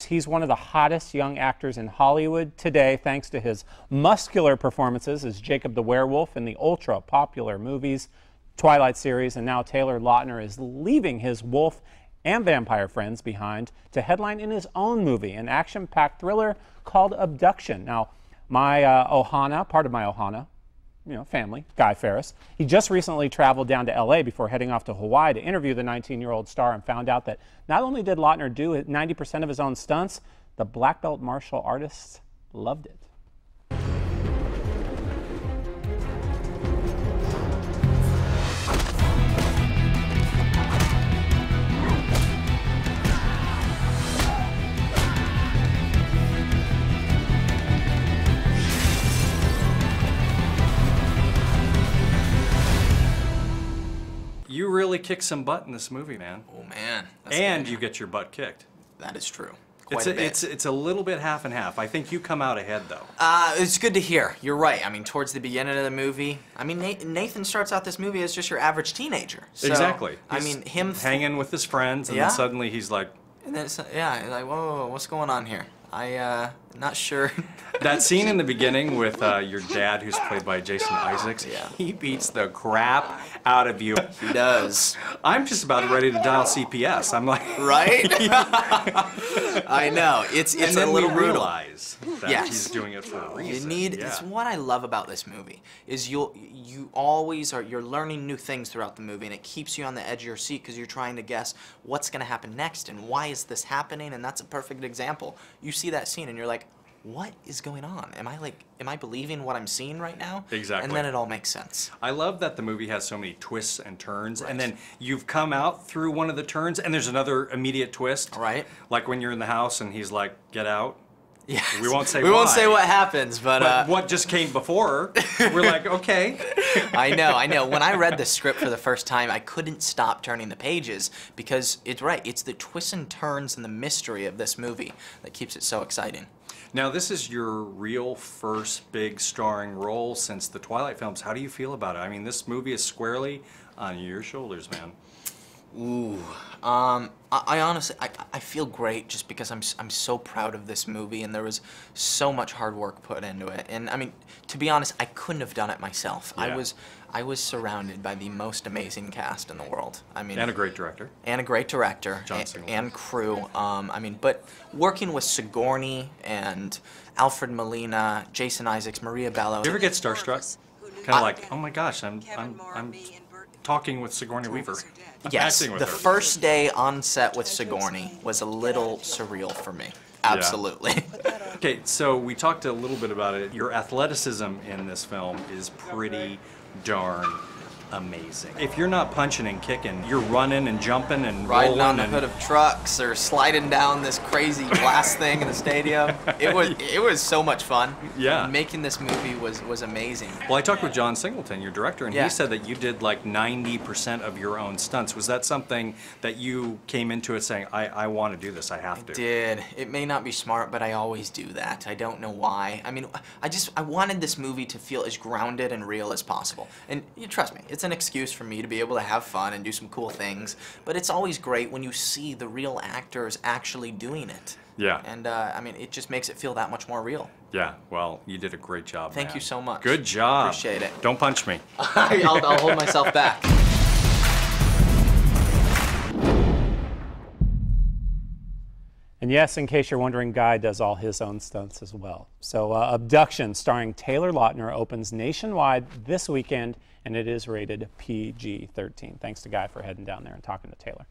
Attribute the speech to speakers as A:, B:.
A: He's one of the hottest young actors in Hollywood today, thanks to his muscular performances as Jacob the Werewolf in the ultra-popular movies Twilight series, and now Taylor Lautner is leaving his wolf and vampire friends behind to headline in his own movie, an action-packed thriller called Abduction. Now, my part of my Ohana, family, Guy Farris, he just recently traveled down to LA before heading off to Hawaii to interview the 19-year-old star and found out that not only did Lautner do 90% of his own stunts, the black belt martial artists loved it.
B: You really kick some butt in this movie, man.
C: Oh man.
B: And you get your butt kicked.
C: That is true.
B: It's a little bit half and half. I think you come out ahead though.
C: It's good to hear. You're right. I mean, towards the beginning of the movie, Nathan starts out this movie as just your average teenager. So,
B: exactly.
C: He's him
B: hanging with his friends, and then suddenly he's like,
C: and then like, whoa, what's going on here? Not sure.
B: That scene in the beginning with your dad, who's played by Jason Isaacs, he beats the crap out of you.
C: He does.
B: I'm just about ready to dial CPS. I'm like,
C: right? I know. It's a little brutal.
B: Realize that he's doing it for a reason.
C: It's what I love about this movie is you always you're learning new things throughout the movie, and it keeps you on the edge of your seat because you're trying to guess what's going to happen next and why is this happening, and that's a perfect example. You see that scene and you're like, what is going on? Am I believing what I'm seeing right now?
B: Exactly.
C: And then it all makes sense.
B: I love that the movie has so many twists and turns, and then you've come out through one of the turns and there's another immediate twist.
C: Right.
B: Like when you're in the house and he's like, get out.
C: Yeah.
B: We won't say
C: we won't say what happens, but
B: what just came before, we're like, okay.
C: I know. When I read the script for the first time, I couldn't stop turning the pages because it's right. It's the twists and turns and the mystery of this movie that keeps it so exciting.
B: Now, this is your real first big starring role since the Twilight films. How do you feel about it? I mean, this movie is squarely on your shoulders, man.
C: Ooh, I honestly, I feel great just because I'm so proud of this movie, and there was so much hard work put into it. And I mean, to be honest, I couldn't have done it myself.
B: Yeah.
C: I was surrounded by the most amazing cast in the world. I mean,
B: and a great director.
C: And a great director.
B: John Singleton.
C: And crew. But working with Sigourney and Alfred Molina, Jason Isaacs, Maria Bello.
B: You ever get starstruck? Kind of like, oh my gosh, I'm talking with Sigourney Weaver.
C: Yes, the first day on set with Sigourney was a little surreal for me. Absolutely.
B: Yeah. Okay, so we talked a little bit about it. Your athleticism in this film is pretty darn amazing. If you're not punching and kicking, you're running and jumping and
C: riding
B: rolling
C: on the hood of trucks or sliding down this crazy glass thing in the stadium. It was so much fun.
B: Yeah.
C: Making this movie was amazing.
B: Well, I talked with John Singleton, your director, and he said that you did like 90% of your own stunts. Was that something that you came into it saying, I want to do this, I have to?
C: I did. It may not be smart, but I always do that. I don't know why. I mean, I wanted this movie to feel as grounded and real as possible. And you trust me, it's an excuse for me to be able to have fun and do some cool things, but it's always great when you see the real actors actually doing it.
B: Yeah.
C: And I mean, it just makes it feel that much more real.
B: Yeah, well, you did a great job,
C: Thank you so much.
B: Good job.
C: Appreciate it.
B: Don't punch me.
C: I'll hold myself back.
A: And yes, in case you're wondering, Guy does all his own stunts as well. So Abduction, starring Taylor Lautner, opens nationwide this weekend, and it is rated PG-13. Thanks to Guy for heading down there and talking to Taylor.